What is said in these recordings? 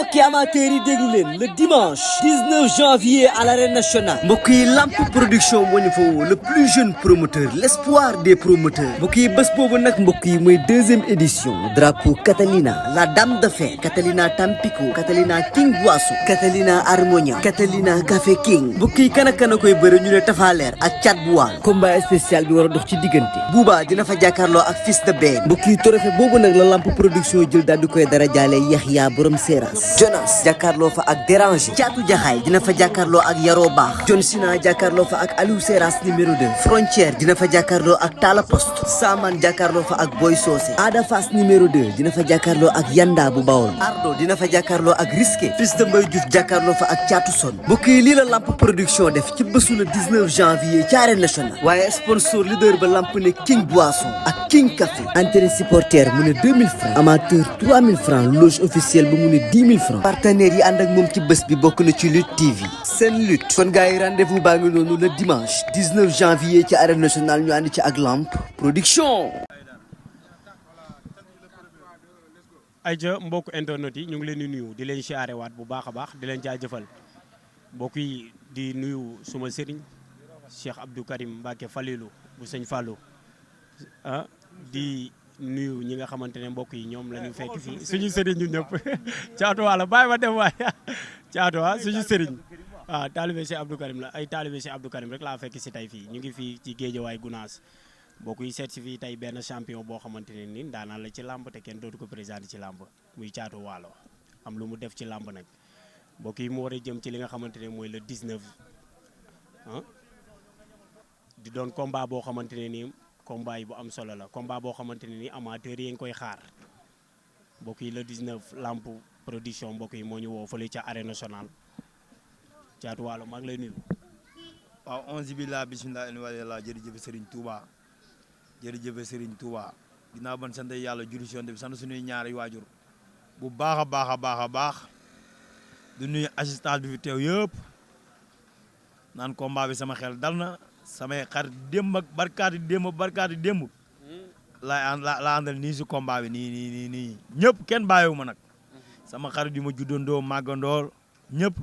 mbokki amateurs yi déglu leen le dimanche 19 janvier à l'arène nationale mbokk yi Lamp production moo ñu fa woo le plus jeune promoteur l'espoir des promoteurs mbokk yi bés boobu nag mbokk yi mooy deuxième édition drapeau Catalina la dame de fer Catalina Tampico Catalina King Boisson Catalina Harmonia Catalina Café King mbokk yi kan ak kan a koy bëre ñu ne Tapha Leer ak Thiat bu Waal combat spécial bi war a dox ci diggante Bouba dina fa jàkkaarloo ak Fils de Ben mbokk yi trophée boobu nag la Lamp production jël daal di koy dara jaale Yaxya borom Seras Jonas jàkkaarloo fa ak Déranger Caatu Jaxaay dina fa jàkkaarloo ak Yaroo Baax John Sina jàkkaarloo fa ak Aliou Seras numéro 2 Frontière dina fa jàkkaarloo ak Tala Poste Saman jàkkaarloo fa ak Boy Socé Ada Fass numéro 2 dina fa jàkkaarloo ak Yanda bu Bawol Ardo dina fa jàkkaarloo ak Risqué Fils de Mbaye Diouf jàkkaarloo fa ak Caatu Son mbokk yi lii la Lamp production def ci bésu le 19 janvier ci arène nationale waaye sponsor leader ba Lamp ne King Boisson ak King Café entrée supporter mu ne 2000 francs amateur 3000 francs loge officielle ba mu ne 10 000 francs partenaires yi ànd ak moom ci bés bi bokk na ci Lutte TV seen lutte kon gars yi rendez-vous baa ngi noonu le dimanche 19 janvier ci arène nationale ñu ànd ci ak Lamp production. ayca mbokk internet yi ñu ngi leen di nuyu di leen siyaare waat bu baax a baax di leen jaajëfal mbokk yi di nuyu suma sëriñ Cheikh Abdou Karim Mbacke Falilou bu sëñ Fallou ah di nuyu ñi nga xamante ne mbokk yi ñoom la ñu fekk fii suñu sëriñ ñun ñëpp caatu wala bàyyi ma dem waay caatu suñu sëriñ waaw taalibe Cheikh Abdou Karim la ay taalibe Cheikh Abdou Karim rek laa fekk si tey fii ñu ngi fii ci Géejawaay Gunaas mbokk yi seet si fii tey benn champion boo xamante ne ni daanaan la ci làmb te kenn dootu ko présenté ci làmb muy caatu waalo am lu mu def ci làmb nag mbokk yi mu war a jëm ci li nga xamante ne mooy le 19 ah di doon combat boo xamante ne nii combat yi bu am solo la combat boo xamante ne nii amateur yi ngi koy xaar mbokk yi le 19 Lamp production mbokk yi moo ñu woo fële ca arène nationale caatu waalo maa ngi lay nuyu. waaw onze billah bismillah in walillah jërëjëf Serigne Touba jërëjëf Serigne Touba ginnaaw ban sant yàlla juri si bi sant suñuy ñaari waajur bu baax a baax a baax a baax du nuyu assistant bi fi teew yëpp naan combat bi sama xel dal na samay xarit démb ak barkaati démb laa àndal nii si combat bi nii ñëpp kenn bàyyiwu ma nag sama xarit yu ma juddandoo màggandoor ñëpp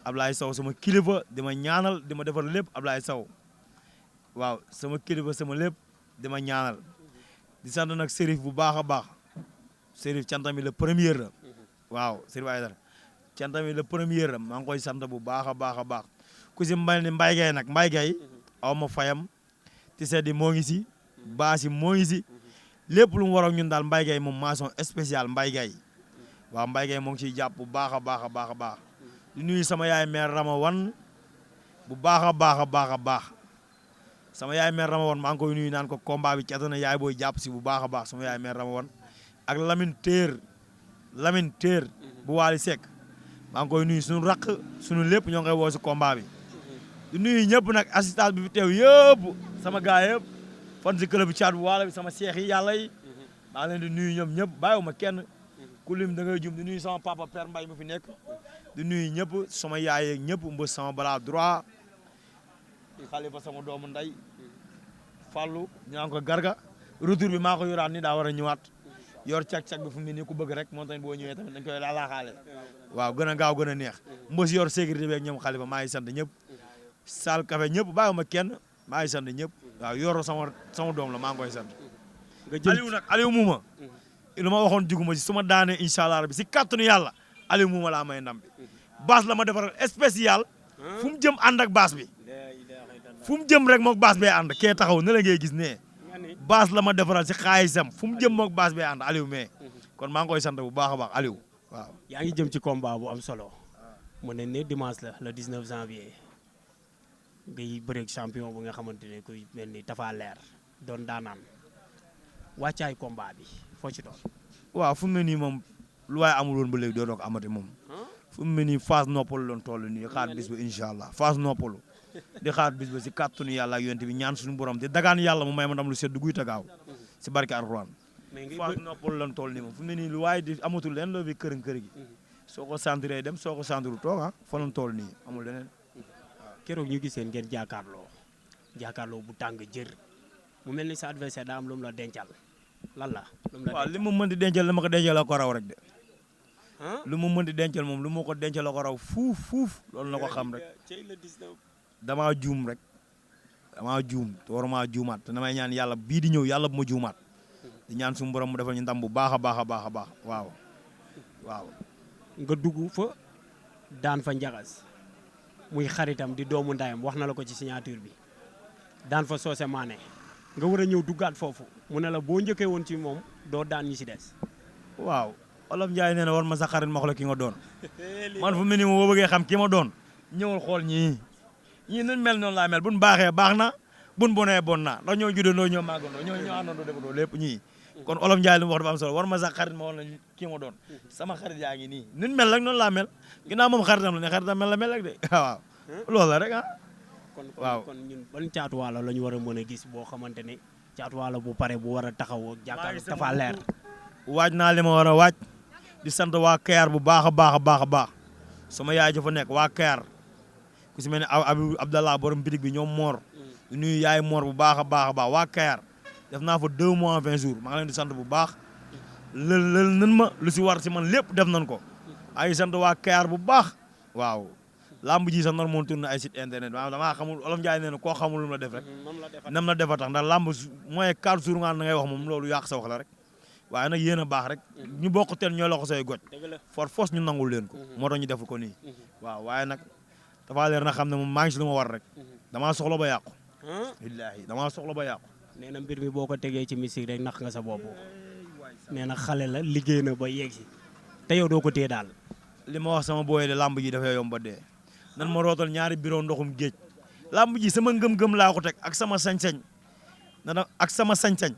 Ablaye Sow sama kilifa di ma ñaanal di ma defar lépp Ablaye Sow waaw sama kilifa sama lépp di ma ñaanal di sant nag Serif bu baax a baax Serif cantam mi le premier la waaw Serif Aïdara cantam mi le premier la maa ngi koy sant bu baax a baax a baax ku si mel ni Mbaye Gueye nag Mbaye Gueye aw ma fayam ti seddi moo ngi si baasi moo ngi si lépp lu mu war ak ñun daal Mbaye Gueye moom mention spéciale Mbaye Gueye waaw Mbaye Gueye moo ngi ciy jàpp bu baax a baax a baax a baax di nuyu sama yaay mère Rama wan bu baax a baax a baax a baax sama yaay mère Rama wan maa ngi koy nuyu naan ko combat bi catu na yaay booy jàpp si bu baax a baax sama yaay mère Rama wan ak Lamine Téer bu Waly Seck maa ngi koy nuyu suñu raq suñu lépp ñoo ngi koy woo si combat bi di nuyu ñëpp nag assistance bi fi teew yëpp sama gars yëpp fan si club bi caat bu waala bi sama seex yi yàlla yi maa leen di nuyu ñoom ñëpp bàyyiwuma kenn ku lim da ngay jum di nuyu sama papa Père Mbaye mu fi nekk di nuyu ñëpp sama yaay ñëpp mbës sama bras droit xalifa sama doomu nday Fallou ñu naan ko Garga retour bi maa ko yoraat ni daa war a ñëwaat yor cag-cag bi fu mu ne nii ku bëgg rek moom tamit boo ñëwee tamit dañ koy laalaaxaale waaw gën a gaaw gën a neex mbës yor sécurité beeg ñoom xalifa maa ngi sant ñëpp Sal Café ñëpp bàyyiwuma kenn maa ngi sant ñëpp waaw yor sama doom la maa ngi koy sant Aliou nag Aliou muuma lu ma waxoon juguma si su ma daanee incha allah rabbi si kàttanu yàlla Aliou muuma laa may ndam bi baas la ma defaral spécial fu mu jëm ànd ak baas bi fu mu jëm rek moog baas bee ànd kee taxaw ne la ngay gis ne baas la ma defaral si xaalisam fu mu jëm moog baas bee ànd Aliou mais kon maa ngi koy sant bu baax a baax Aliou waaw. yaa ngi jëm ci combat bu am solo mu ne ne dimanche la le 19 janvier ngay bëreeg champion bu nga xamante ne kuy mel ni Tapha Leer doon daanaan wàccaay combat bi foo ci doon. waaw fu mu ne nii moom lu waaye amul woon ba léegi doo doog amati moom fu mu ne nii phase noppalu loon toll nii xaar bis ba incha allah phase noppalu di xaar bis ba si kàttanu yàlla ak yonent bi ñaan suñu borom di dagaan yàlla mu may ma ndam lu sedd guy tagaaw si barke Alxuraan phase noppalu loon toll nii moom fu mu ne nii lu waaye di amatul leen loo bi kër gi soo ko centré dem soo ko centré toog fa loon toll nii amul leneen. keroog ñu giseen ngeen jàkkaarloo bu tàng jër mu mel ni sa adversaire daa am lu mu la dencal lan la. waaw li mu mën di dencal dama ko dencal la ko raw rek de lu mu mënti dencal moom lu ma ko dencal la ko raw fuuf loolu na ko xam rek damaa juum rek damaa juum te waruma juumaat te damay ñaan yàlla bii di ñëw yàlla bu ma juumaat di ñaan suñu borom mu defal ñu ndam bu baax a baax a baax a baax waaw nga dugg fa daan fa njagas muy xaritam di doomu ndayam wax na la ko ci signature bi daan fa Socé Mané nga war a ñëw duggaat foofu mu ne la boo njëkkee woon ci moom doo daan ñi si des. waaw Olof Njaay nee na war ma sa xarit ma xool ki nga doon man fu mu ne boo bëggee xam ki ma doon ñëwal xool ñii nun mel noonu laa mel buñ baaxee baax na buñ bonee bon na ndax ñoo juddandoo ñoo màggandoo ñoo àndandoo defandoo lépp ñii kon Olof Njaay li mu wax dafa am solo war ma sa xarit ma xool ki ma doon sama xarit yaa ngi nii nun mel rek noonu laa mel ginnaaw moom xaritam la ne xaritam mel la mel rek de waaw loolu la rek waaw kon ñun ban Caatu Waalo la ñu war a mën a gis boo xamante ne Caatu Waalo bu pare bu war a taxaw jàkkaarloo Tapha Leer. waaj naa li ma war a waaj di sant waa Kayar bu baax a baax a baax a baax sama yaay ja fa nekk waa Kayar ku si mel ne Abdallah borom bitig bi ñoom Mor di nuyu yaay Mor bu baax a baax a baax waa Kayar def naa fa 2 mois 20 jours maa ngi leen di sant bu baax lël nan ma lu si war si man lépp def nañ ko ay sant waa Kayar bu baax waaw lamb ji sax noonu moo tourné ay site internet waaw damaa xamul Olof Njaay nee na koo xamul lu mu la def rek nam la defa tax ndax lamb mooy 4 jours nga na ngay wax moom loolu yàq sa wax la rek waaye nag yéen a baax rek ñu bokk teen ñoo la ko say goj for force ñu nangul leen ko moo tax ñu def ko nii waaw waaye nag Tapha Leer na xam ne moom maa ngi si lu ma war rek damaa soxla ba yàqu billaahi damaa soxla ba yàqu nee na mbir mi boo ko tegee ci mystique rek nax nga sa bopp nee na xale la liggéey na ba yegg si te yow doo ko téye daal li ma wax sama booyee de lamb ji dafay yomb ba dee nan ma rootal ñaari biro ndoxum géej lamb ji sama ngëm-ngëm laa ko teg ak sama sañ-sañ ak sama sañ-sañ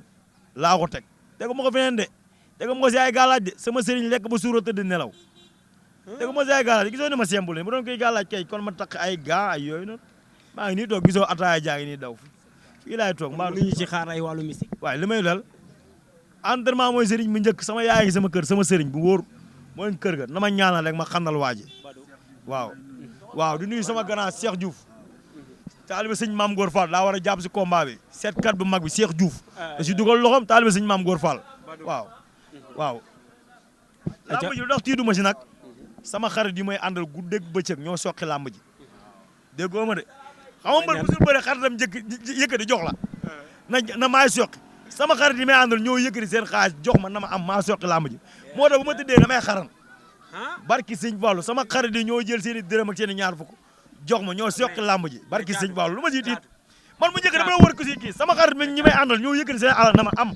laa ko teg tegu ma ko feneen de tegu ma ko si ay gàllaaj de sama sëriñ lekk ba suura tëdd nelaw tegu ma si ay gàllaaj gisoo ne ma sembul ne bu doon koy gàllaaj kay kon ma takk ay gaa ay yooyu noonu maa ngi nii toog gisoo ataaya jaa ngi nii daw fii laay toog mbaa lu ñu ci xaar ay wàllu mystique waaye li may dal entraînement mooy sëriñ bu njëkk sama yaay ngi sama kër sama sëriñ bu wóor mooy kër ga na ma ñaanal rek ma xandal waaji waaw di nuyu sama grand Cheikh Diouf taalibe sëñ Maam Góor Fall daa war a jàpp si combat bi seetkat bu mag bi Cheikh Diouf da si dugal loxoom taalibe sëñ Maam Góor Fall waaw lamb ji lu tax tiiduma si nag sama xarit yi may àndal guddeeg bëccëg ñoo soqi lamb ji déggoo ma de xam nga mbër bu sul bëre xaritam yëkkati jox la na maay soqi sama xarit yi may àndal ñoo yëkkati seen xaalis jox ma na ma am maa soqi lamb ji moo tax bu ma tëddee damay xaran barki sëñ Fallu sama xarit yi ñoo jël seen i dërëm ak seen i ñaar fukk jox ma ñoo soqi lamb ji barki sëñ Fallu lu ma siy tiit man mu njëkk dama la wër ko si kii sama xarit mi ñi may àndal ñoo yëkkati seen alal na ma am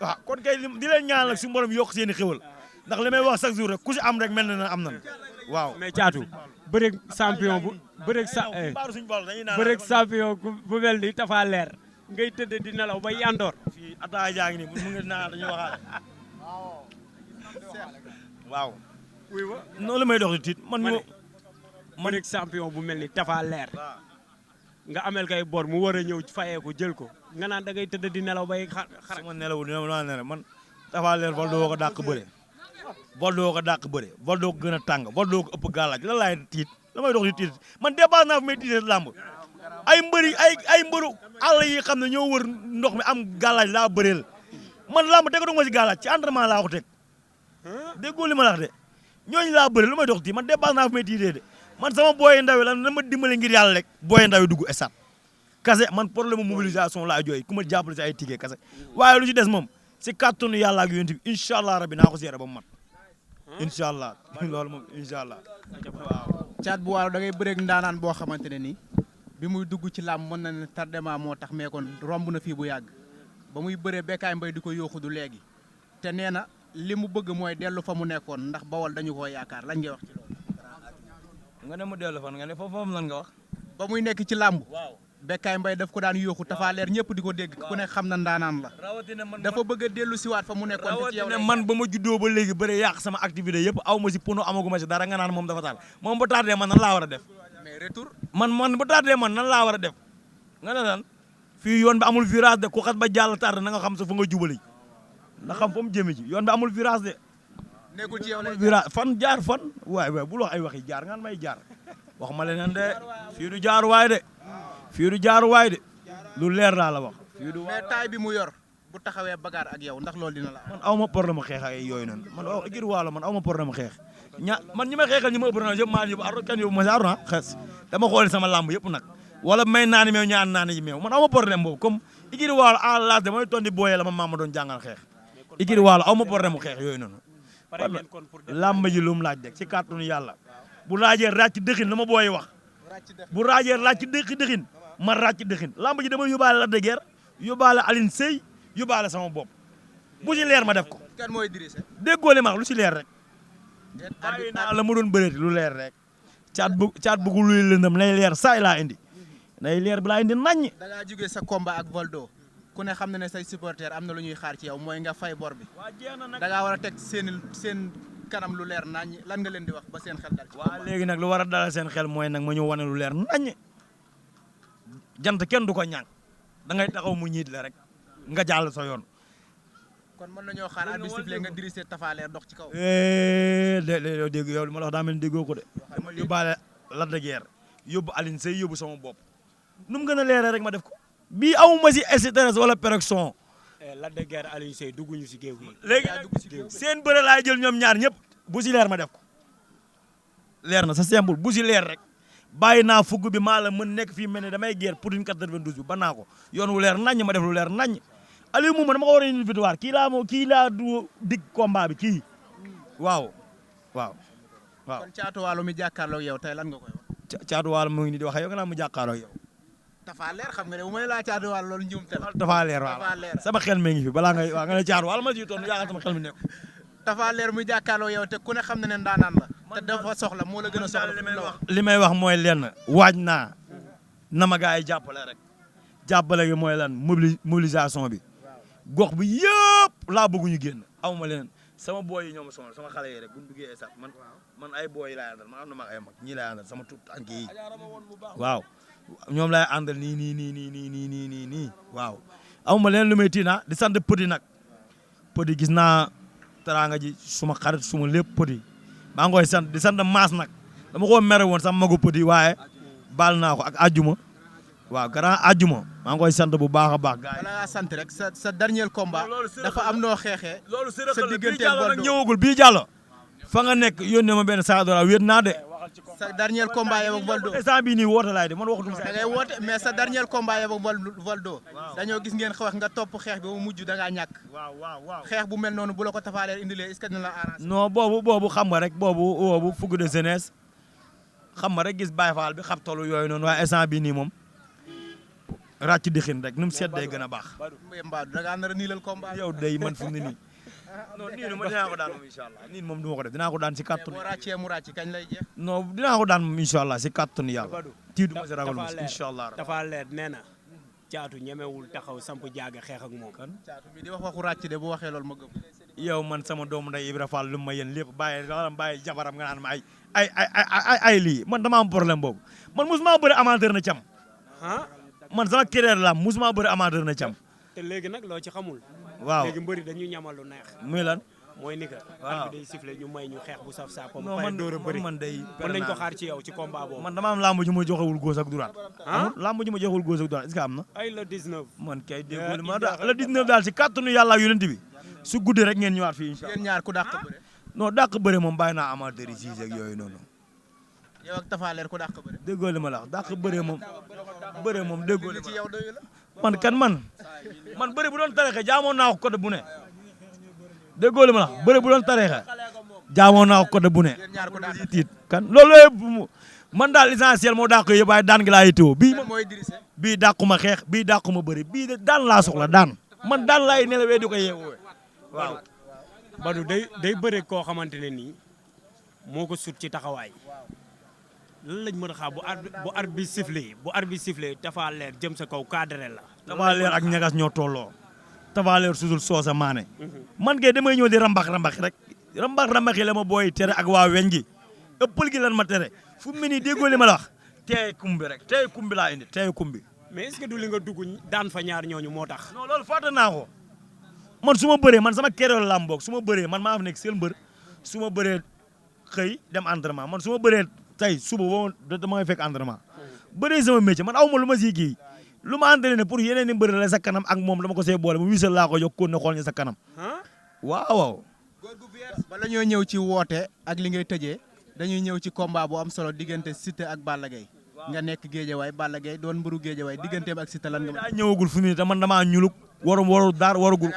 waaw kon kay di leen ñaan nag suñu borom yokk seen i xéwal ndax li may wax chaque jour rek ku si am rek mel na am nan waaw mais Caatu bëreeg champion bu bëreeg champion bu mel ni Tapha Leer ngay tëdd di nelaw ba yandoor fii ataaya jaa ngi nii mu ngi naan dañuy waxaale waaw noonu la may dox di tiit man bëreeg champion bu mel ni Tapha Leer nga amel kay bor mu war a ñëw fayee ko jël ko nga naan da ngay tëdd di nelaw bay xar su ma nelawul dina nelaw man Tapha Leer vol doo ko dàq bëre vol doo ko dàq bëre vol doo ko gën a tàng vol doo ko ëpp gàllaaj la laay tiit la may dox di tiit man dépasse naa fu may tiitee làmb ay mbëru àll yi xam ne ñoo wër ndox mi am gàllaaj laa bëreel man làmb teg ma si gàllaaj ci entraînement laa ko teg déggoo li ma la wax de ñooñu laa bëreel lu may dox tiit man dépasse naa fu may tiitee de man sama booy ndaw la na ma dimbale ngir yàlla rek booy ndaw yi dugg stade kase man problème mobilisation laa jooy ku ma jàppale si ay ticket kase waaye lu ci des moom si kàttanu yàlla ak yonent bi incha allah rabbi naa ko seere ba mu mat incha allah loolu moom incha allah waaw. Caat bu Waalo da ngay bëreeg ndaanaan boo xamante ne nii bi muy dugg ci làmb mën na ne tardement moo tax mais kon romb na fii bu yàgg ba muy bëree Bécaye Mbaye di ko yooxu du léegi te nee na li mu bëgg mooy dellu fa mu nekkoon ndax Bawol dañu koo yaakaar lañ ngay wax ci loolu. nga ne mu dellu fan nga ne foofu lan nga wax. ba muy nekk ci làmb. waaw Bécaye Mbaye daf ko daan yooxu Tapha Leer ñëpp di ko dégg ku ne xam na ndaanaan la. rawatina man dafa bëgg a dellu siwaat fa mu nekkoon te ci yow rawatina man ba ma juddoo ba léegi bëre yàq sama activité yëpp aw ma si pono amaguma si dara nga naan moom dafa taal moom ba tardé man nan laa war a def. mais retour. man ba tardé man nan laa war a def nga ne lan fii yoon bi amul virage de ku xat ba jàll tardé na nga xam sa fa nga jubali na xam fa mu jëme ji yoon bi amul virage de. nekkul ci yow lay virage fan jaar fan waay bul wax ay waxi jaar ngaan may jaar wax ma leneen de fii du jaar waay de fii du jaar waay de lu leer laa la wax. mais taay bi mu yor bu taxawee bagaar ak yow ndax loolu dina la man aw ma problème mu xeex ak yooyu noonu man igir waalo man aw ma problème mu xeex man ñi ma xeexal ñi ma ëpp na yëpp maa yóbbu ar kan yóbbu ma si aruna xees dama xool sama lamb yëpp nag wala may naani meew ñaan naani ji meew man aw ma problème boobu comme igir waalo à l'âge damay tondi booyee la ma maama doon jàngal xeex igir waalo aw ma problème mu xeex yooyu noonu lamb ji lu mu laaj rek ci kàttanu yàlla bu laajee ràcc dëxin la ma booy wax bu raajee ràcc dëxin ma ràcc dëxin lamb ji dama yóbbaale Lac de Guiers yóbbaale Aline Seye yóbbaale sama bopp bu ci leer ma def ko. kan mooy Idrissa. déggoo li ma wax lu ci leer rek. bàyyi naa la mu doon bëreeti lu leer rek. caat bu ko luy lëndëm nay leer saay laa indi. nay leer bi laa indi naññ. da ngaa jógee sa combat ak Valdo ku ne xam na ne say supporter am na lu ñuy xaar ci yow mooy nga fay bor bi. da ngaa war a teg seen kanam lu leer naññ lan nga leen di wax ba seen xel dal ci. waaw léegi nag lu war a dalal seen xel mooy nag ma ñu wane lu leer naññ. jant kenn du ko ñaan da ngay taxaw mu ñiit la rek nga jàll sa yoon. kon mën nañoo xaar arbitre sifflé nga dirigé Tapha Leer dox ci kaw. dégg yow li ma la wax daa mel ni déggoo ko de. dama yóbbaale Lac de Guiers yóbbu Aline Seye yóbbu sama bopp nu mu gën a leeree rek ma def ko. bii awuma si stress wala pression. Lac de Guiers Aline Seye dugguñu si géew gi. léegi nag seen bëre laay jël ñoom ñaar ñëpp bu si leer ma def ko. leer na sa simple bu si leer rek bàyyi naa fugg bi maa la mën nekk fii mel ne damay guerre pour une 92 bi ba naa ko yoon wu leer naññ ma def lu leer naññ. Aliou moom dama ko war a indi victoire kii laa du dig combat bi kii waaw. kon Caatu Waalo mi jàkkaarloo yow tey lan nga koy wax. Caatu Waalo mu ngi nii di wax yow nga naan mu jàkkaarloo yow. Tapha Leer xam nga ne bu may laa Caatu Waalo loolu njuumte la. Tapha Leer waaw sama xel mi ngi fi balaa ngay waaw nga ne Caatu Waalo ma ciy toon yaakaar sama xel mi nekk. Tapha Leer muy jàkkaarloo yow te ku ne xam na ne ndaanaan la te dafa soxla moo la gën a soxla. li may wax mooy lenn waaj naa na ma gars yi jàppale rek jàppale gi mooy lan mobilisation bi. gox bi yëpp laa bëgg ñu génn awma leneen sama booy yi ñoom sonal sama xale yi rek bu ñu duggee esat man ay booy yi laay àndal man am na ma ay mag ñii laay àndal sama tuut tànk yi waaw ñoom laay àndal nii waaw awma leneen lu may tiina di sant Petit nag Petit gis naa teraanga ji suma xarit suma lépp Petit maa ngi koy sant di sant Maas nag dama ko mere woon sama magu Petit waaye baal naa ko ak àjjuma waaw grand àjjuma maa ngi koy sant bu baax a baax. gars yi bala ngaa sant rek sa dernier combat dafa am noo xeexee. loolu sa diggante nag ñëwagul bii jàllo fa nga nekk yónnee ma benn saa doora wéet naa de. sa dernier combat yow ak Valdo. instant bii nii woote laay de man waxatuma. da ngay woote mais sa dernier combat yow ak Valdo. dañoo gis ngeen wax nga topp xeex bi ba mu mujj da ngaa ñàkk. waaw xeex bu mel noonu bu la ko Tapha Leer indilee est-ce que dina la arrangé. non boobu xam nga rek boobu fougue de jeunesse xam nga rek gis Baye Fall bi xam tollu yooyu noonu waaye instant bii nii moom. ràcc dixin rek nu mu seet day gën a baax. Mbadou da ngaa nar a niilal combat. yow day man fu mu ne nii. non nii ma dinaa ko daan moom incha allah nii moom du ma ko def dinaa ko daan si kàttanu. boo ràccee mu ràcc kañ lay jeex. non dinaa ko daan moom incha allah si kàttanu yàlla. tiidu ma si ragal mos incha allah. Tapha Leer nee na caatu ñemewul taxaw samp jaaga xeex ak moom. caatu mi di wax waxu ràcc de bu waxee loolu ma gëm. yow man sama doomu nday Ibra Fall lu ma yéen lépp bàyyi jabaram nga naan ma ay lii man dama am problème boobu man mosuma bëri amateur na cam. man sama carrière la musuma bëri amateur na cam. te léegi nag loo ci xamul. waaw léegi mbëri dañuy ñamal lu neex. muy lan. mooy ni que. waaw bi day sifflé ñu may ñu xeex bu saf saa. non man man day. mën nañ ko xaar ci yow ci combat boobu. man dama am lamb ju ma joxewul góos ak droite. lamb ju ma joxewul góos ak droite est-ce que am na. ay le 19. man kay déggoo ma daal le 19 daal si kàttanu yàlla ak yonent bi su guddi rek ngeen ñëwaat fii incha allah. yéen ñaar ku dàq bëre. non dàq bëre moom bàyyi naa amateur yi ak yooyu noonu. yow ak Tapha Leer ku dàq bëre. déggoo li ma la wax dàq bëre moom déggoo li ma ci yow doyu la. man kan man bëre bu doon tareexe jaamoon naa ko côté bu ne déggoo li ma la wax bëre bu doon tareexe jaamoon naa ko côté bu ne yéen ñaar ku dàq tiit kan loolu yëpp man daal l'essentiel moo dàq yëpp waaye daan gi laa yittewoo bii dàquma xeex bii dàquma bëri bii daan laa soxla daan man daan laay nelawee di ko yeewoo waaw. Badou day bëre koo xamante ne nii moo ko sut ci taxawaay lan lañ mën a xaar bu arbitre sifflé Tapha Leer jëm sa kaw cadre la. Tapha Leer ak ñagas ñoo tolloo Tapha Leer susul soosa maane man kay damay ñëw di rambax rek rambax yi la ma booy tere ak waa weñ gi ëppal gi lan ma tere fu mu ne nii déggoo li ma la wax teey kumbi rek teey kumbi laa indi teey kumbi. mais est-ce que du li nga dugg daan fa ñaar ñooñu moo tax. non loolu fàtte naa ko man su ma bëree man sama keroog laa boog su ma bëree man maa fa nekk seen mbër su ma bëree xëy dem entraînement man su ma bëree tey suba boo damay fekk entraînement bëree sama métier man aw ma lu ma siy kii lu ma entraîné pour yeneen i mbër la sa kanam ak moom dama ko see boole mu wisal laa ko yokk ko ne xool ñu sa kanam waaw. bala ñoo ñëw ci woote ak li ngay tëjee dañuy ñëw ci combat bu am solo diggante Siteu ak Balla Gaye nga nekk Géejawaay Balla Gaye doon mbëru Géejawaay digganteem ak Siteu lan nga. daa ñëwagul fu mu ne te man damaa ñuluk warul daar warugul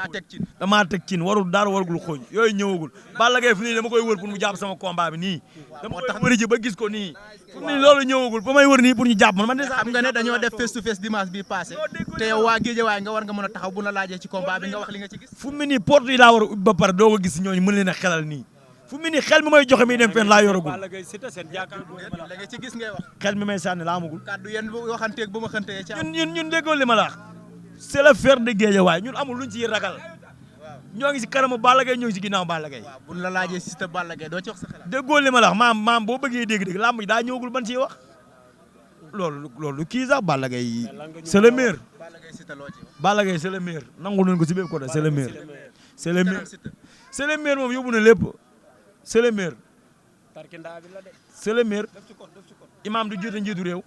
damaa teg cin warul daar warugul xooñ yooyu ñëwagul Balla Gaye fu mu ne dama koy wër pour mu jàpp sama combat bi nii dama koy bëri ji ba gis ko nii fu mu ne loolu ñëwagul ba may wër nii pour ñu jàpp man de xam nga ne dañoo def face to face dimanche bi passé te yow waa Géejawaay nga war nga mën a taxaw bu la laajee ci combat bi nga wax li nga ci gis. fu mu ne nii porte yi laa war a ubbi ba pare doo ko gis ñooñu mën leen a xelal nii fu mu ne nii xel mi may joxe mi dem fenn laa yoragul la nga ci gis ngay wax. xel mi may sànni laa amagul. kaddu yéen waxanteeg ba ma xantee ci am. ñun déggoo li ma la wax c'est le fer de Guédiawaye ñun amul luñ ci ragal ñoo ngi si kanamu Balla Gaye ñoo ngi si ginnaaw Balla Gaye. waaw buñ la laajee Siteu Balla Gaye doo ci wax sa xalaat. déggoo li ma la wax maam boo bëggee dégg-dégg làmb ji daa ñëwagul ban ciy wax loolu kii sax Balla Gaye c'est le meilleur. Balla Gaye Siteu loo ci wax. Balla Gaye c'est le meilleur nangu nañ ko si bépp côté c'est le meilleur. c'est le meilleur c'est le meilleur moom yóbbu na lépp c'est le meilleur. c'est le meilleur. imaam du jiite njiitu réew.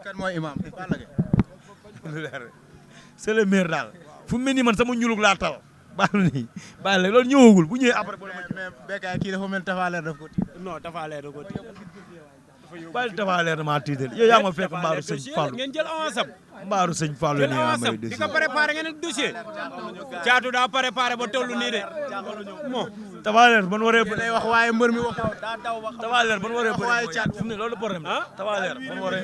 kan mooy imaam Balla Gaye. c'est le meilleur daal fu mu ne nii man sama ñulug laa tal baalu nii bàyyi la loolu ñëwagul bu ñëwee après. mais Bécaye kii dafa mel Tapha Leer daf ko tiital. non Tapha Leer da ko bàyyi Tapha Leer damaa tiital yow yaa ma fekk mbaaru sëñ Fallou ngeen jël avance am mbaaru sëñ Fallou jël nii yaa avance may am di dossier ko préparé ngeen dossier caatu daa préparé ba tollu nii de bon Tapha Leer ban waree day wax waaye mbër mi wax. Tapha Leer ban waree bëri fu mu ne loolu problème la Tapha Leer ban waree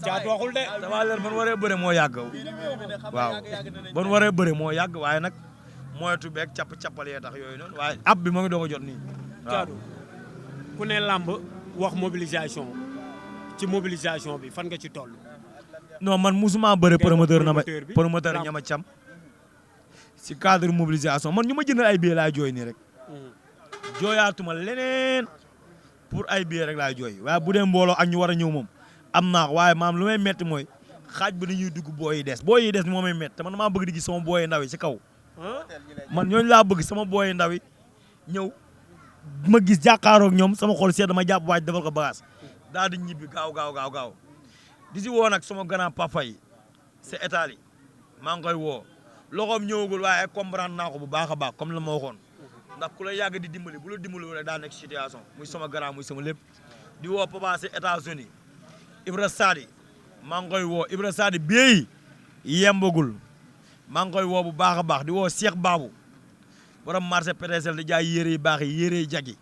caatu waxul de Tapha Leer ban waree bëre moo yàgg waaw ban waree bëre moo yàgg waaye nag moytu beeg cappal yee tax yooyu noonu waaye ab bi moo ngi doog a jot nii waaw. caatu ku ne làmb wax mobilisation ci mobilisation bi fan nga ci toll. non man musuma bëre promoteur ñama cam si cadre mobilisation man ñu ma jëndal ay billets laay jooy nii rek jooyaatuma leneen pour ay billets rek laay jooy waaye bu dee mbooloo ak ñu war a ñëw moom am naa waaye maam lu may metti mooy xaaj bi dañuy dugg booy yi des moo may metti te man maa bëgg di gis sama booy ndaw yi si kaw man ñooñu laa bëgg sama booy ndaw yi ñëw ma gis jàkkaaroog ñoom sama xol seet dama jàpp waaj defal ko bagage daal di ñibbi gaaw di si woo nag sama grand papa yi c'est état yi maa ngi koy woo loxoom ñëwagul waaye comprendre naa ko bu baax a baax comme la ma waxoon ndax ku la yàgg di dimbali bu la dimbali wala daa nekk situation muy sama grand muy sama lépp di woo papa si États-Unis Ibra Sadi maa ngi koy woo Ibra Sadi bii yembagul maa ngi koy woo bu baax a baax di woo Cheikh Babou borom marché pédesel di jaay yére yu baax yi yére yu jagi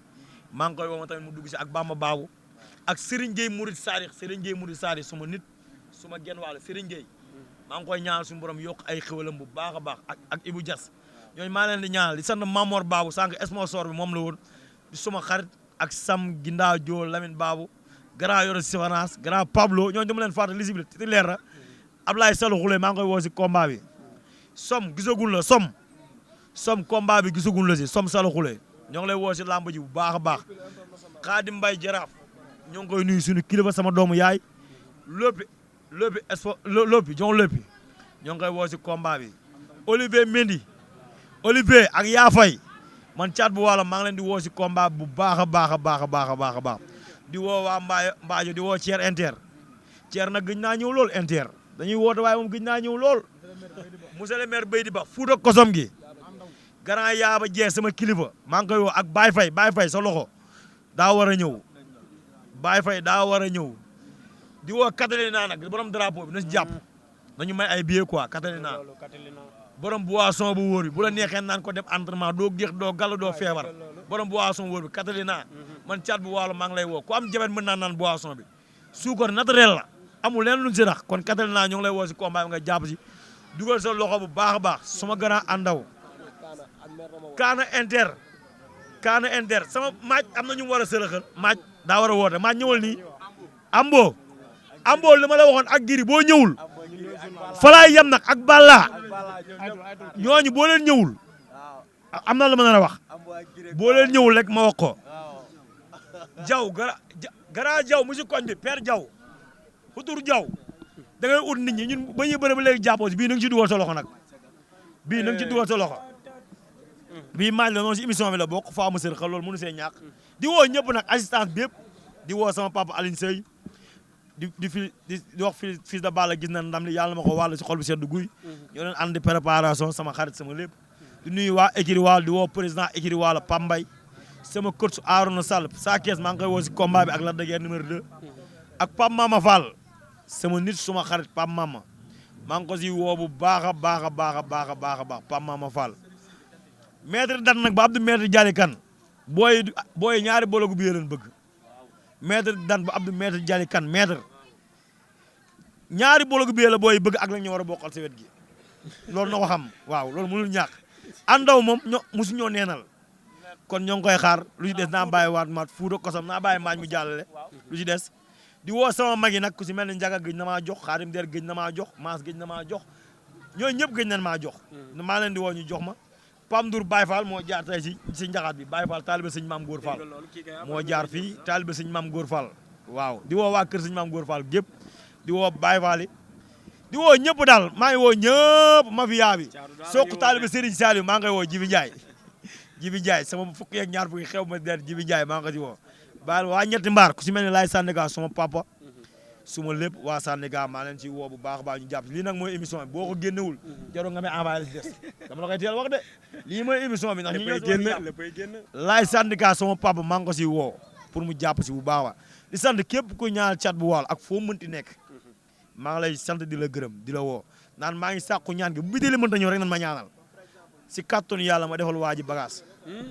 maa ngi koy woo ma tamit mu dugg si ak Bamba Babou ak Serigne Gueye Mourid Sadi suma nit suma genn wàll Serigne Gueye maa ngi koy ñaanal suñu borom yokk ay xéwalam bu baax a baax ak Ibou Dias ñooñu maa leen di ñaanal di sant Mamor Babou sànq sponsor bi moom la woon di suma xarit ak Sam Gindaa Joo Lamine Babou grand Yoro Sifanas grand Pablo ñooñu dama leen fàttali lisible ti leer na Ablaye Salou Khoule maa ngi koy woo si combat bi som gisagul la som combat bi gisagul la si som Salou Khoule ñoo ngi lay woo si làmb ji bu baax a baax Khadim Mbaye Jaraaf ñoo ngi koy nuyu suñu kilifa sama doomu yaay loppi ñoo ngi koy woo si combat bi Olivier Mendy ak Yaafay man caat bu wàlla maa ngi leen di woo si combat bu baax a baax di woo waa Mbaajo di woo Thier Inter Thier nag gëj naa ñëw lool Inter dañuy woote waaye moom gëj naa ñëw lool monsieur le maire Baydi Ba Fuuta Kosom gi grand yaaba jeex sama kilifa maa ngi koy woo ak Baye Faye sa loxo daa war a ñëw Baye Faye daa war a ñëw di woo Catalina nag borom drapeau bi na si jàpp nañu may ay billets quoi Catalina borom boisson bu wóor bi bu la neexee naan ko dem entraînement doo géex doo gàll doo feebar borom boisson wóor bi Catalina man caat bu waalo maa ngi lay woo ku am jabet mën naa naan boisson bi suukar naturel la amul leen luñ si rax kon Catalina ñoo ngi lay woo si combat bi nga jàpp si dugal sa loxo bu baax a baax suma grand àndaw Kaana Inter sama maaj am na ñu war a sërëxal maaj daa war a woote maaj ñëwal nii ambo li ma la waxoon ak giri boo ñëwul falaay yem nag ak balla ñooñu boo leen ñëwul am na la ma nar a wax boo leen ñëwul rek ma wax ko jaw gara jaw mu si koñ bi père jaw futur jaw da ngay ut nit ñi ñun ba ñuy bëre ba léegi jàppoo si bii na nga ci dugal sa loxo nag bii na nga ci dugal sa loxo bii maaj la noonu si émission bi la bokk faa ma sër xal loolu mënu see ñàkk di woo ñëpp nag assistance bi yëpp di woo sama papa Aline Seye di wax fils de Balla gis na ndam li yàlla ma ko wàll si xol bu sedd guy. ñoo doon ànd préparation sama xarit sama lépp. di nuyu waa écurie Walo di woo président écurie Walo Pambay sama coach Arouna Sall saa kees maa ngi koy woo si combat bi ak Lac de Guiers numéro 2. ak Pape Mama Fall sama nit suma xarit Pape Mama maa ngi ko si woo bu baax a baax a baax a baax a baax a baax Pape Mama Fall. maître dan nag ba Abdou maître Dialy Kane booy ñaari bologu bi leen bëgg maître dan ba Abdou maître Dialy Kane maître ñaari bologu bi la booy bëgg ak la ñu war a bokkal si wet gi loolu na ko xam waaw loolu mënul ñàkk àndaw moom mosu ñoo neenal kon ñoo ngi koy xaar lu ci des naa bàyyi waat maat fuuda kosam naa bàyyi maañ mu jàllale lu ci des di woo sama mag yi nag ku si mel ni Njaga gëj na maa jox Xaadim Der gëj na maa jox Maas gëj na maa jox ñooñu ñëpp gëj nañ maa jox maa leen di woo ñu jox ma Pam Ndour Baye Fall moo jaar tey si njaxaat bi Baye Fall taalibe sëñ Maam Góor Fall moo jaar fii taalibe sëñ Maam Góor Fall waaw di woo waa kër sëñ Maam Góor Fall gépp di woo Baye Fall yi di woo ñëpp daal maa ngi woo ñëpp mafia bi sooku taalibe Serigne Saliou maa ngi koy woo Jibi Ndiaye Jibi Ndiaye sama fukki ak ñaar fukki xew ma der Jibi Ndiaye maa ngi ko si woo baal waa ñetti mbaar ku si mel ni Laay Sandaga sama papa suma lépp waa Sandaga maa leen ci woo bu baax a baax ñu jàpp lii nag mooy émission bi boo ko génnewul jarul nga may envoyé si des dama la koy teel wax de lii mooy émission bi ndax ñu ñoo génn Laay Sandaga sama papa maa ngi ko si woo pour mu jàpp si bu baax a di sant képp ku ñaanal cat bu Waalo ak foo mënti nekk maa ngi lay sant di la gërëm di la woo naan maa ngi sàkku ñaan gi bu bi dee li mënta ñëw rek nan ma ñaanal si kàttanu yàlla ma defal waa ji bagage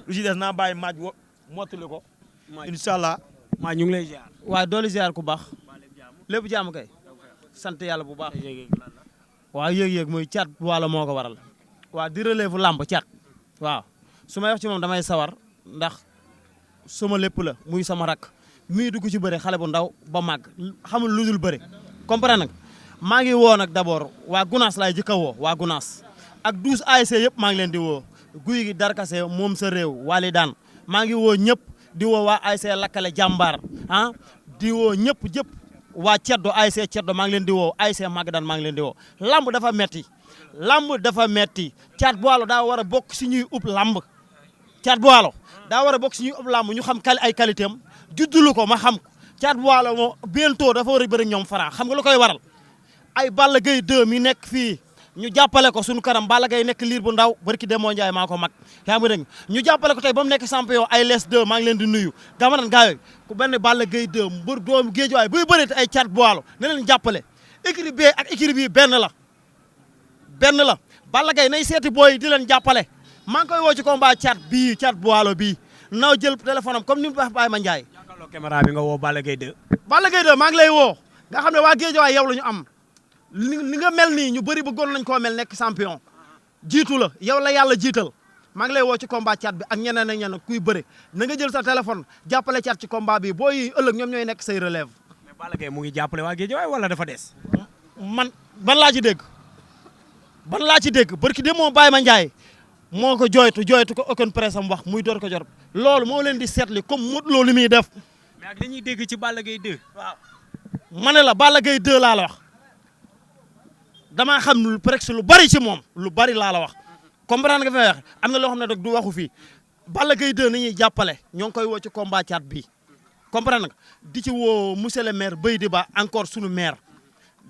lu si des naa bàyyi maaj mottali ko incha allah maa ñu ngi lay ziar waaye dooli ziar ku baax lépp jàmm kay sant yàlla bu baax waaw yëg-yëg muy cat Waalo moo ko waral waaw di relève làmb cat waaw su may wax ci moom damay sawar ndax suma lépp la muy sama rak mii dugg ci bëre xale bu ndaw ba màgg xamul lu dul bëre comprendre nag maa ngi woo nag d'abord waa Gunaas laay jëkk a woo waa Gunaas ak 12 ASC yëpp maa ngi leen di woo guy gi darkase moom sa réew wali daan maa ngi woo ñëpp di woo waa ASC lakkale jàmbaar ah di woo ñëpp waa ceddo ASC ceddo maa ngi leen di woo ASC Magadan maa ngi leen di woo lamb dafa metti Caat bu Waalo daa war a bokk si ñuy ub lamb Caat bu Waalo daa war a bokk si ñuy ub lamb ñu xam ay qualité am juddulu ko ma xam ko Caat bu Waalo moo bientôt dafa war a bëri ñoom Franc xam nga lu koy waral ay Balla Gaye 2 mi nekk fii ñu jàppale ko suñu kanam Balla Gaye nekk liir bu ndaw barki Demba Ndiaye maa ko mag yaa ngi dégg ñu jàppale ko tey ba mu nekk champion ay les 2 maa ngi leen di nuyu dama nan gaayo ku benn Balla Gaye 2 mbër doomu Géejawaay buy bëreet ay Caat bu Waalo na leen jàppale écurie B ak écurie bi benn la Balla Gaye nay seeti booy di leen jàppale maa ngi koy woo ci combat Caat bu Waalo bii naw jël téléphone am comme ni mu wax Baye ma Ndiaye jàkkaarloo caméra bi nga woo Balla Gaye 2 Balla Gaye 2 maa ngi lay woo nga xam ne waa Géejawaay yow la ñu am li nga mel nii ñu bëri bëggoon nañ koo mel nekk champion jiitu la yow la yàlla jiital maa ngi lay woo ci combat Caat bi ak ñeneen ak ñeneen kuy bëre na nga jël sa téléphone jàppale Caat ci combat bi boo yi ëllëg ñoom ñooy nekk say relève mais Balla Gaye mu ngi jàppale waa Guédiawaye wala dafa des man ban laa ci dégg barki de moo Baye ma Ndiaye moo ko jooytu ko aucun presse am wax muy door ko jor loolu moo leen di seetli comme Modou Lo li muy def mais ak li ñuy dégg ci Balla Gaye 2 waaw ma ne la Balla Gaye 2 laa la wax damaa xam lu presque lu bari ci moom lu bari laa la wax comprendre nga fi may wax am na loo xam ne rek du waxu fii Balla Gaye 2 ni ñuy jàppale ñoo ngi koy woo ci combat Caat bi comprendre nga di ci woo monsieur le maire Baydi Ba encore sunu maire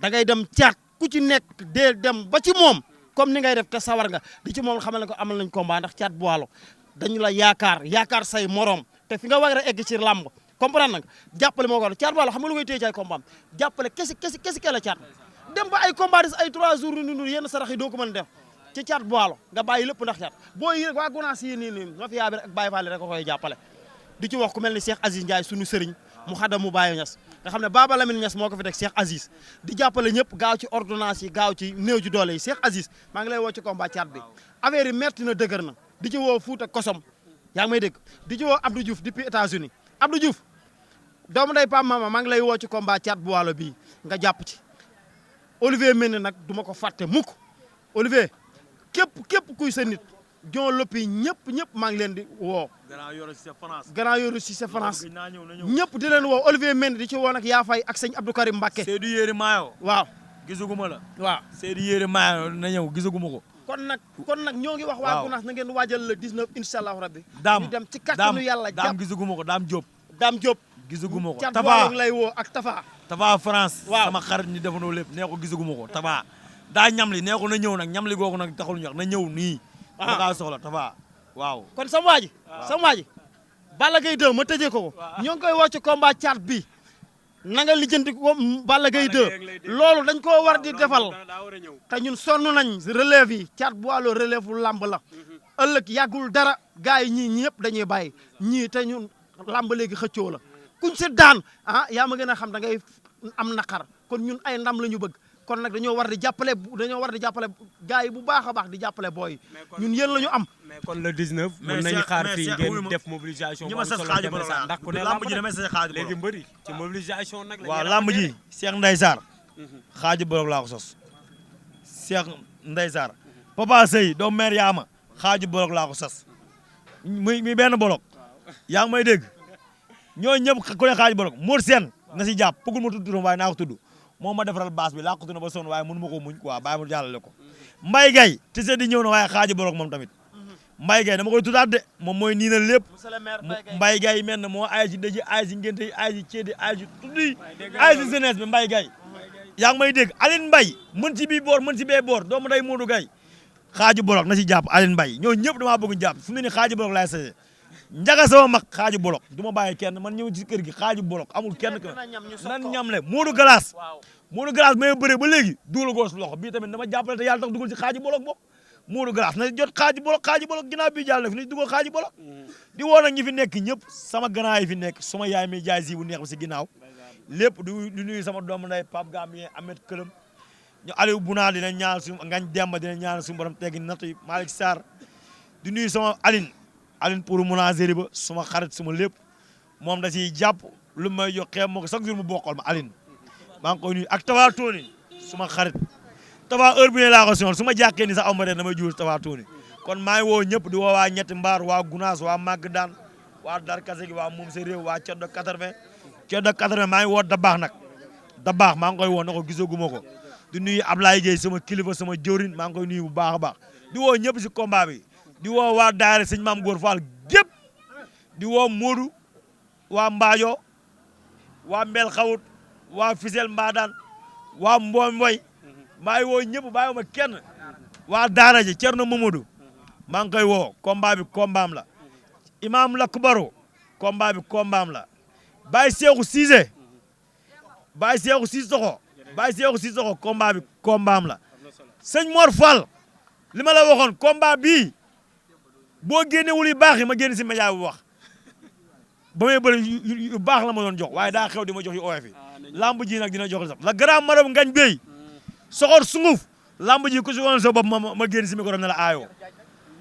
da ngay dem Caat ku ci nekk dee dem ba ci moom comme ni ngay def te sawar nga di ci moom xamal ne ko amal nañ combat ndax Caat bu Waalo dañu la yaakaar say morom te fi nga war a egg ci làmb comprendre nga jàppale moo ko Caat bu Waalo xam nga lu koy téye ci ay combat jàppale kese la Caat dem ba ay combat des ay 3 jours ni yenn sarax yi doo ko mën a def ci Caat bu Waalo nga bàyyi lépp ndax Caat booy yi rek waa Gunaas yi nii mafia bi rek ak Baye Fall rek ko koy jàppale di ci wax ku mel ni Cheikh Aziz Ndiaye sunu sëriñ mu xadam mu Baye Niass nga xam ne Baba Lamine Niass moo ko fi teg Cheikh Aziz di jàppale ñëpp gaaw ci ordonnance yi gaaw ci néew ji doole yi Cheikh Aziz maa ngi lay woo ci combat Caat bi affaire yi metti na dëgër na di ci woo Fouta Kosom yaa ngi may dégg di ci woo Abdou Diouf depuis États-Unis Abdou Diouf doomu day Pam Mama maa ngi lay woo ci combat Caat bu Waalo bii nga jàpp ci Olivier Mendy nag du ma ko fàtte mukk Olivier képp kuy sa nit jon loppi ñëpp maa ngi leen di woo Grand Yoro si sa France ñëpp di leen woo Olivier Mendy di ci woo nag yaa fay ak sëñ Abdou Karim Mbacké Seydou Yéri Maayo waaw gisuguma la waaw Seydou Yéri Maayo na ñëw gisuguma ko kon nag ñoo ngi wax waa Gunaas na ngeen waajal le 19 incha allahu rabbi daam ñu dem ci kattanu yàlla daam gisuguma ko daam Diop Dame Diop gisuguma ko Caat bu Waalo lay woo ak Tafa Tafa France. waaw sama xarit ñi defandoo lépp nee ko gisaguma ko Tafa daa ñamli nee ko na ñëw nag ñamli googu nag taxul ñu wax na ñëw nii. ma kaa soxla Tafa waaw. kon sama waa ji. sama waa ji Balla Gaye 2 ma tëjee ko. ñoo ngi koy woo ci combat caat bi na nga lijjanti ko Balla Gaye 2 loolu dañ koo war di defal te ñun sonn nañ relève yi caat bu wàllu relève wu làmb la ëllëg yàggul dara gars yi ñii ñëpp dañuy bàyyi ñii te ñun làmb léegi xëccoo la kuñ si daan yaa ma gën a xam da ngay am naqar kon ñun ay ndam la ñu bëgg kon nag dañoo war di jàppale gars yi bu baax a baax di jàppale booy ñun yéen la ñu am. mais kon le 19. mën nañu xaar fii ngeen def mobilisation. ñi ma sas xaaju borom laa ndax ku ne lamb ji damay sas xaaju borom léegi mbëri ci mobilisation nag. waaw lamb ji Cheikh Ndeye Sarr xaaju borom laa ko sos Cheikh Ndeye Sarr Papa Sey doomu maire Yaama xaaju borom laa ko sas muy benn bolok yaa ngi may dégg ñooñu ñëpp ku ne xaaju borom Mor Sène na si jàpp bëggul ma tudd turam waaye naa ko tudd moo ma defaral baas bi làqatu na ba sonn waaye mënu ma ko muñ quoi bàyyi ma jàllale ko Mbaye Gaye te se di ñëw na waaye xaaju borom moom tamit Mbaye Gaye dama koy tuddaat de moom mooy nii na lépp Mbaye Gaye mel na moo ay ci dëji ay ci ngénte yi ay ci ceedi ay ci tuddi ay ci jeunesse bi Mbaye Gaye yaa ngi may dégg Aline Mbaye mën ci bii boor mën ci bee boor doomu day Modou Gaye xaaju bolok na ci jàpp Aline Mbaye ñoo ñëpp damaa bëgg jàpp fu mu ne nii xaaju bolok laay saye njaga sama mag xaaju bolok du ma bàyyi kenn man ñëw ci kër gi xaaju bolok amul kenn nan ñam le Modou Galas Modou Galas may bëre ba léegi dugal goos loxo bii tamit dama jàppale te yàlla tax dugal ci xaaju bolok bopp Modou Galas na jot xaaju bolok ginnaaw bii jàll na fi ni dugal xaaju bolok di woo nag ñi fi nekk ñëpp sama grand yi fi nekk suma yaay mi jaay si bu neex ba si ginnaaw lépp di nuyu sama doomu nday Pape Gambien Ahmed Këlëm ñu Aliou Bouna dina ñaan suñu ngañ Demba dina ñaan suñu borom teggi natt yi Malick Sarr di nuyu sama Aline pour menagerie ba suma xarit suma lépp moom da ciy jàpp lu may jox xeeb moo ko chaque jour mu bokkal ma Aline maa ngi koy nuyu ak Tafa Tony suma xarit Tafa heure bi ne laa ko sonal su ma jàkkee ni sax aw ma damay jiwul Tafa Tony kon maa ngi woo ñëpp di woo waa ñetti mbaar waa Gunaas waa Màgg Daan waa Darkase gi waa moom sa réew waa Coddo 80 maa ngi woo Dabaax nag Dabaax maa ngi koy woo na ko gisaguma ko di nuyu Ablaye Gueye sama kilifa sama jëwrin maa ngi koy nuyu bu baax a baax di woo ñëpp si combat bi di woo waa daara sëñ Maam Góor Fall gépp di woo Modou waa Mbaajo waa Mbel Xawut waa Fisel Mbadaan waa Mbomboy maa ngi woo ñëpp bàyyi ma kenn waa daara ji Cerno Mamadou maa ngi koy woo combat bi combaam la Imam Lakbaro combat bi combaam la Baye Seexu Cissé combat bi combaam la sëñ Mor Fall li ma la waxoon combat bii boo génnewul yu baax yi ma génn si média bu wax ba may bëri yu baax la ma doon jox waaye daa xew di ma jox yu oyof yi lamb ji nag dina jox sax la grand marabu ngañ béy soxor sunguf lamb ji ku si woon sa bopp ma génn si micro ne la aayoo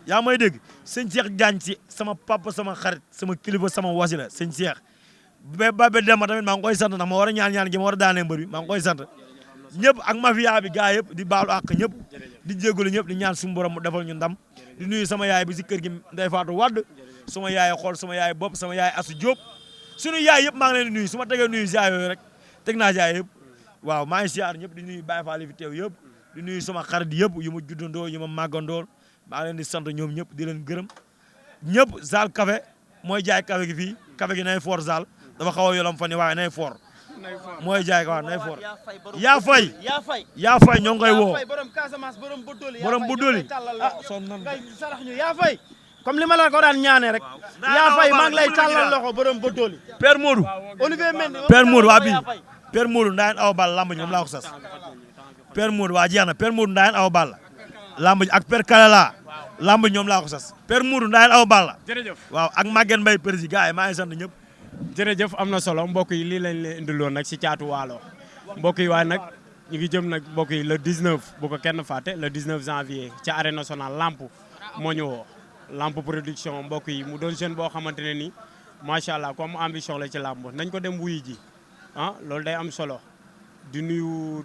yaa may dégg sëñ Cheikh Diagne si sama papa sama xarit sama kilifa sama wasila sëñ Cheikh ba Demba tamit maa ngi koy sant ndax ma war a ñaan gi ma war a daanee mbër bi maa ngi koy sant ñëpp ak mafia bi gaa yëpp di baalu àq ñëpp di jégalu ñëpp di ñaan suñu borom mu defal ñu ndam di nuyu sama yaay bi si kër gi Ndeye Fatou Wade sama yaay xool sama yaay bopp sama yaay Asu Diop suñu yaay yëpp maa ngi leen di nuyu su ma tegee nuyu jaay yooyu rek teg naa jaay yëpp waaw maa ngi siyaar ñëpp di nuyu Baye Fall yi fi teew yëpp di nuyu sama xarit yëpp yu ma juddandoo yu ma màggandoo maa ngi leen di sant ñoom ñëpp di leen gërëm ñëpp Zal café mooy jaay café gi fii café gi nay fort Zal dafa xaw a yolam fan yi waaye nay fort mooy jaay waaw nay fort yaa fay ñoo ngi koy woo borom Casamance borom Budoli son nan sarax ñu yaa fay comme li ma la ko daan ñaanee rek yaa fay maa ngi lay tàllal loxo borom Budoli Père Modou Olivier Mendy Père Modou waa bii Père Modou Ndayane Awa Balla lamb ji moom laa ko sas Père Modou waa jeex na Père Modou Ndayane Awa Balla lamb ji ak Père Kalala lamb ji ñoom laa ko sas Père Modou Ndayane Awa Balla jërëjëf waaw ak Maguette Mbaye président gars yi maa ngi sant ñëpp jërëjëf am na solo mbokk yi lii lañ leen indiloon nag si caatu waalo mbokk yi waaye nag ñu ngi jëm nag mbokk yi le 19 bu ko kenn fàtte le 19 janvier ci arène nationale Lamp moo ñu woo Lamp production mbokk yi mu doon jeune boo xamante ne ni macha allah comme ambition la ci làmb nañ ko dem wuyu ji loolu day am solo di nuyu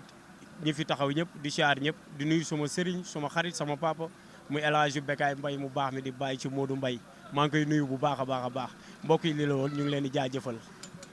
ñi fi taxaw ñëpp di siyaar ñëpp di nuyu suma sëriñ suma xarit sama papa muy El Hadj Bekaay Mbaye mu baax mi di bàyyi ci Modou Mbaye maa ngi koy nuyu bu baax a baax mbokk yi lii la woon ñu ngi leen di jaajëfal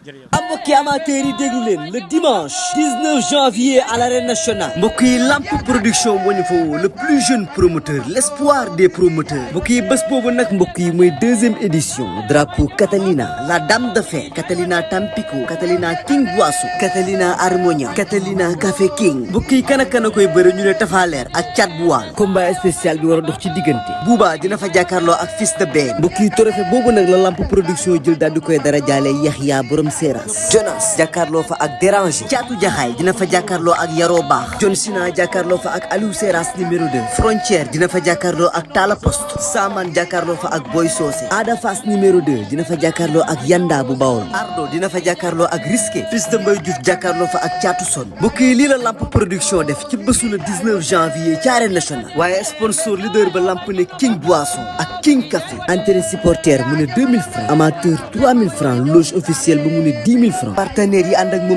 jërëjëf. mbokki amateurs yi déglu leen le dimanche 19 janvier à l'arène nationale mbokk yi Lamp production moo ñu fa woo le plus jeune promoteur l'espoir des promoteurs mbokk yi bés boobu nag mbokk yi mooy 2e édition drapeau Catalina la dame de fer Catalina Tampico Catalina King Boisson Catalina Harmonia Catalina Café King mbokk yi kan ak kan a koy bëre ñu ne Tafaleer ak Thiat bu Waal combat spécial bi war a dox ci diggante Bouba dina fa jàkkaarloo ak Fils de Ben mbokk yi trophée boobu nag la Lamp production jël daal di koy dara jaale Yaxya borom Seras Jonas jàkkaarloo fa ak Déranger Caatu Jaxaay dina fa jàkkaarloo ak Yaroo Baax John Sina jàkkaarloo fa ak Aliou Seras numéro 2 Frontière dina fa jàkkaarloo ak Tala Poste Saman jàkkaarloo fa ak Boy Socé Ada Fass numéro 2 dina fa jàkkaarloo ak Yanda bu Bawol Ardo dina fa jàkkaarloo ak Risqué Fils de Mbaye Diouf jàkkaarloo fa ak Caatu Son mbokk yi lii la Lamp production def ci bésu le 19 janvier ci arène nationale waaye sponsor leader ba Lamp ne King Boisson ak King Café entrée supporter mu ne 2000 francs amateur 3000 francs loge officielle ba mu ne 10 000 francs partenaires yi ànd ak moom